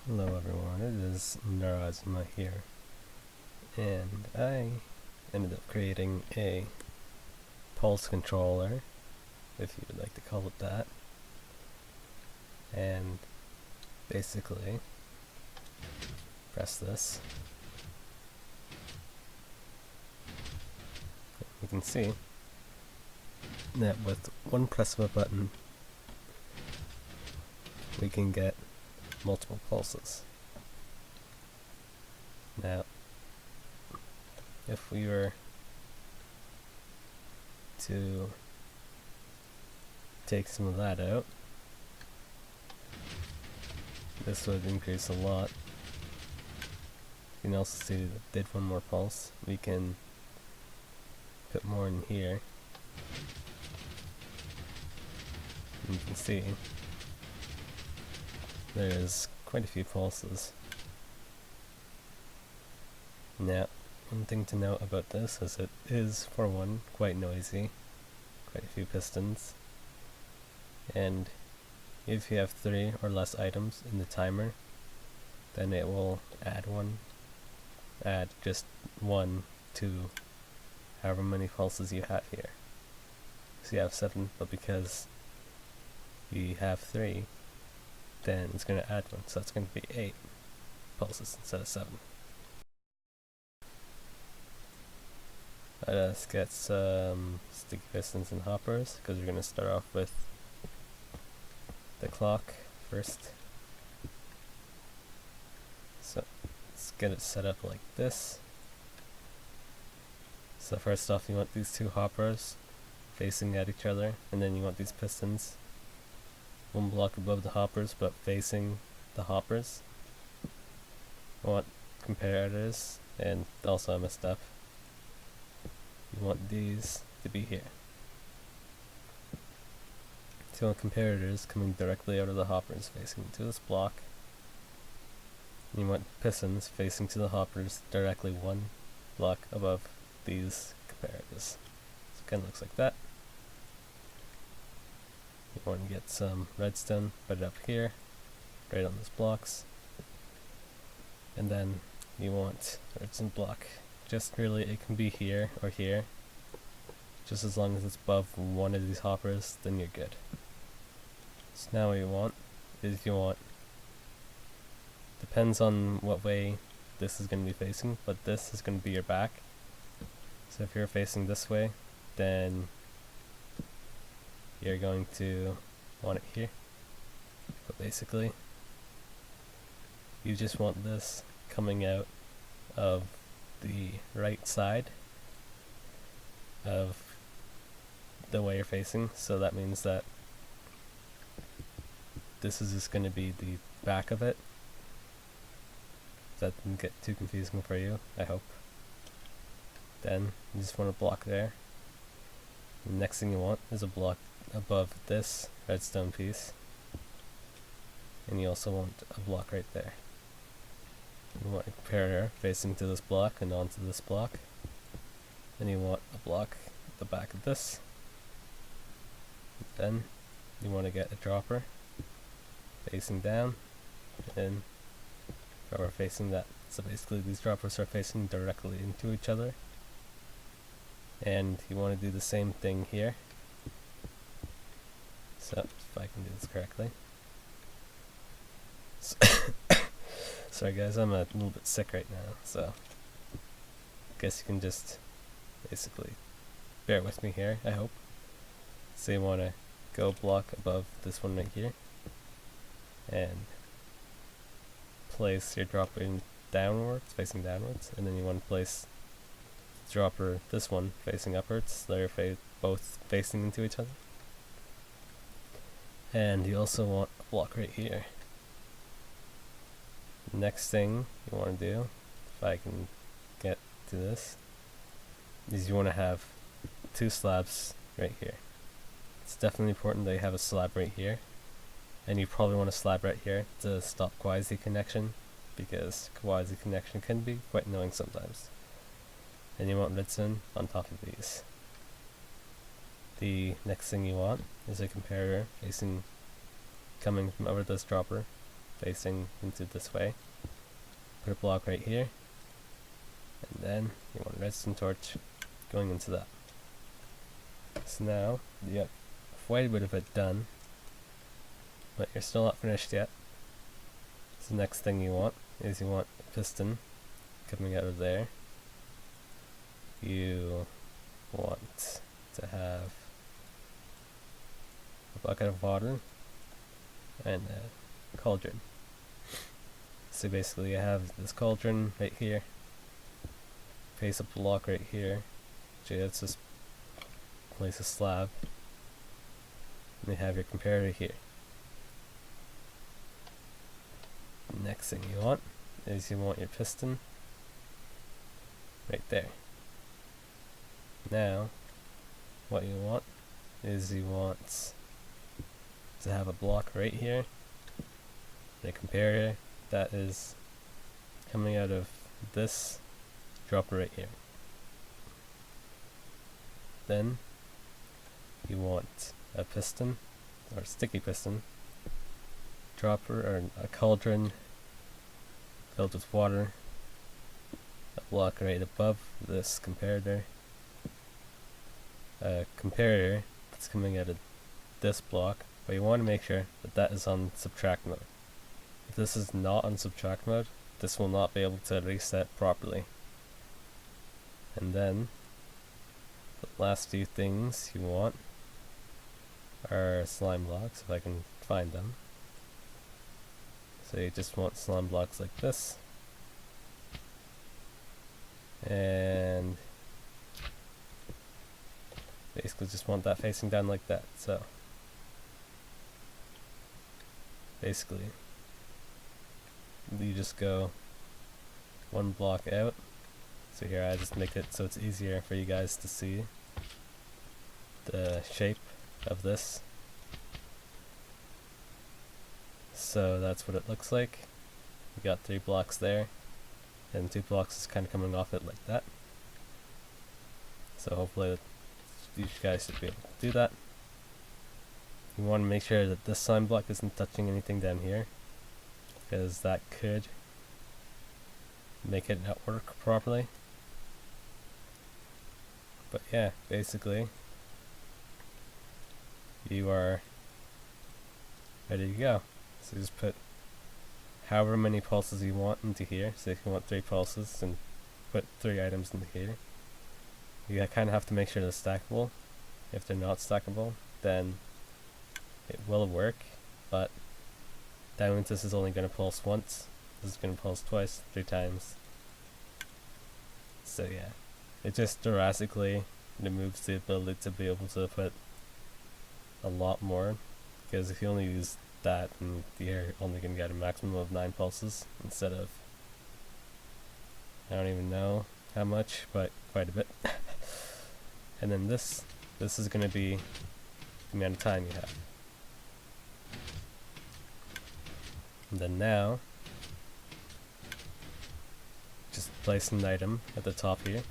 Hello everyone, it is Narazma here, and I ended up creating a pulse controller, if you would like to call it that, and basically press this. You can see that with one press of a button we can get multiple pulses. Now, if we were to take some of that out, this would increase a lot. You can also see that it did one more pulse. We can put more in here. And you can see there's quite a few pulses. Now, one thing to note about this is it is, for one, quite noisy, quite a few pistons, and if you have 3 or less items in the timer, then it will add just one to however many pulses you have here. So you have 7, but because you have 3, then it's going to add 1, so that's going to be 8 pulses instead of 7. Let's get some sticky pistons and hoppers, because we're going to start off with the clock first. So let's get it set up like this. So first off, you want these 2 hoppers facing at each other, and then you want these pistons 1 block above the hoppers but facing the hoppers. I want comparators, and also I messed up. You want these to be here. So you want comparators coming directly out of the hoppers facing to this block. You want pistons facing to the hoppers directly 1 block above these comparators. So it kind of looks like that. You want to get some redstone, put it up here, right on those blocks. And then you want a redstone block. Just really, it can be here or here. Just as long as it's above one of these hoppers, then you're good. So now what you want is, depends on what way this is going to be facing, but this is going to be your back. So if you're facing this way, then you're going to want it here. But basically, you just want this coming out of the right side of the way you're facing, so that means that this is just going to be the back of it. That didn't get too confusing for you, I hope. Then you just want a block there. The next thing you want is a block above this redstone piece, and you also want a block right there. You want a comparator facing to this block and onto this block. Then you want a block at the back of this. Then you want to get a dropper facing down and dropper facing that. So basically these droppers are facing directly into each other. And you want to do the same thing here. So if I can do this correctly. So sorry guys, I'm a little bit sick right now, so I guess you can just basically bear with me here, I hope. So you want to go a block above this one right here and place your dropper downwards, facing downwards, and then you want to place the dropper, this one, facing upwards, so they're both facing into each other. And you also want a block right here. Next thing you want to do, if I can get to this, is you want to have 2 slabs right here. It's definitely important that you have a slab right here, and you probably want a slab right here to stop quasi connection, because quasi connection can be quite annoying sometimes. And you want redstone on top of these. The next thing you want is a comparator coming from over this dropper, facing into this way. Put a block right here, and then you want a redstone torch going into that. So now you have quite a bit of it done, but you're still not finished yet. So the next thing you want is you want a piston coming out of there. You want to have a bucket of water and a cauldron. So basically you have this cauldron right here, place a block right here, let's just place a slab, and you have your comparator here. Next thing you want is you want your piston right there. Now what you want is you want to have a block right here, the comparator that is coming out of this dropper right here. Then you want a piston, or sticky piston, dropper, or a cauldron filled with water, a block right above this comparator, a comparator that's coming out of this block, but you want to make sure that that is on subtract mode. If this is not on subtract mode, this will not be able to reset properly. And then the last few things you want are slime blocks, if I can find them. So you just want slime blocks like this, and basically just want that facing down like that. So basically you just go one block out. So here I just make it so it's easier for you guys to see the shape of this. So that's what it looks like. You got 3 blocks there, and 2 blocks is kind of coming off it like that. So hopefully you guys should be able to do that. You want to make sure that this slime block isn't touching anything down here, because that could make it not work properly. But yeah, basically you are ready to go. So just put however many pulses you want into here. So if you want 3 pulses, then put 3 items into here. You kind of have to make sure they're stackable. If they're not stackable, then it will work, but that means this is only going to pulse once, this is going to pulse twice, 3 times. So yeah, it just drastically removes the ability to be able to put a lot more, because if you only use that, then you're only going to get a maximum of 9 pulses instead of, I don't even know how much, but quite a bit. And then this is going to be the amount of time you have. And then now, just place an item at the top here.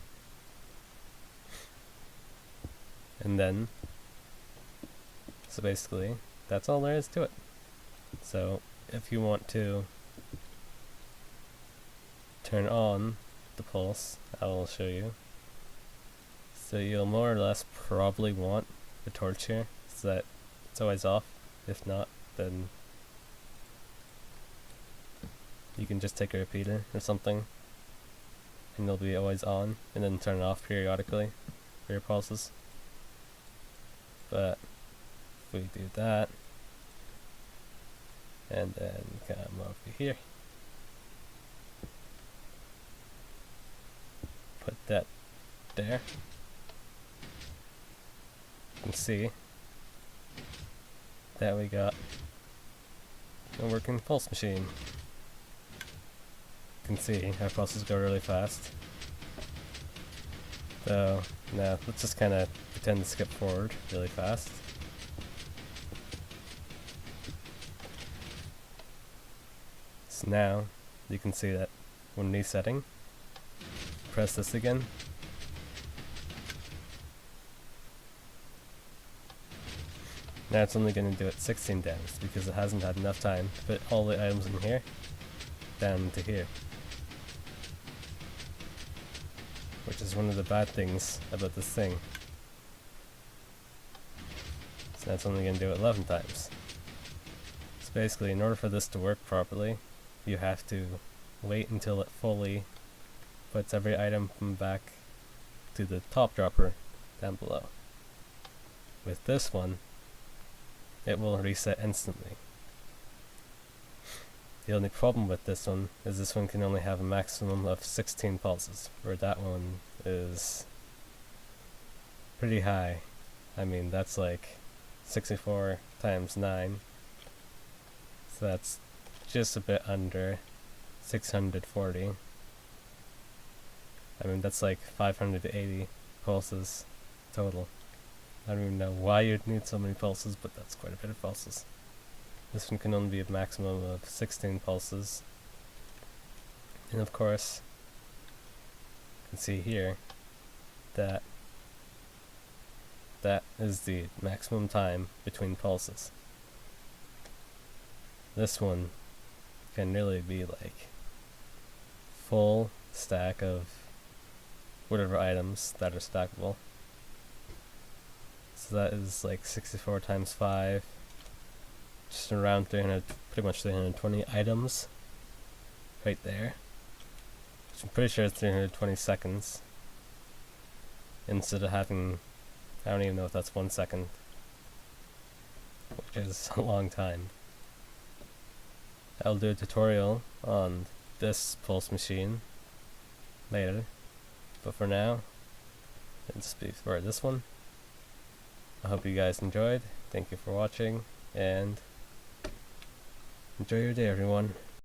And then, so basically, that's all there is to it. So if you want to turn on the pulse, I will show you. So you'll more or less probably want the torch here, so that it's always off. If not, then you can just take a repeater or something, and it'll be always on, and then turn it off periodically for your pulses. But if we do that, and then come over here, put that there, you can see that we got a working pulse machine. You can see our pulses go really fast. So now let's just kind of pretend to skip forward really fast. So now you can see that when resetting, press this again, Now it's only going to do it 16 times because it hasn't had enough time to put all the items in here down to here. Which is one of the bad things about this thing. So now it's only going to do it 11 times. So basically, in order for this to work properly, you have to wait until it fully puts every item from back to the top dropper down below. With this one, it will reset instantly. The only problem with this one is this one can only have a maximum of 16 pulses, where that one is pretty high. I mean, that's like 64 times 9, so that's just a bit under 640. I mean, that's like 580 pulses total. I don't even know why you'd need so many pulses, but that's quite a bit of pulses. This one can only be a maximum of 16 pulses. And of course, you can see here that that is the maximum time between pulses. This one can really be like full stack of whatever items that are stackable. So that is like 64 times 5, just around 300, pretty much 320 items right there. Which I'm pretty sure it's 320 seconds instead of having, I don't even know if that's 1 second, which is a long time. I'll do a tutorial on this pulse machine later, but for now, let's be for this one. I hope you guys enjoyed. Thank you for watching, and enjoy your day, everyone.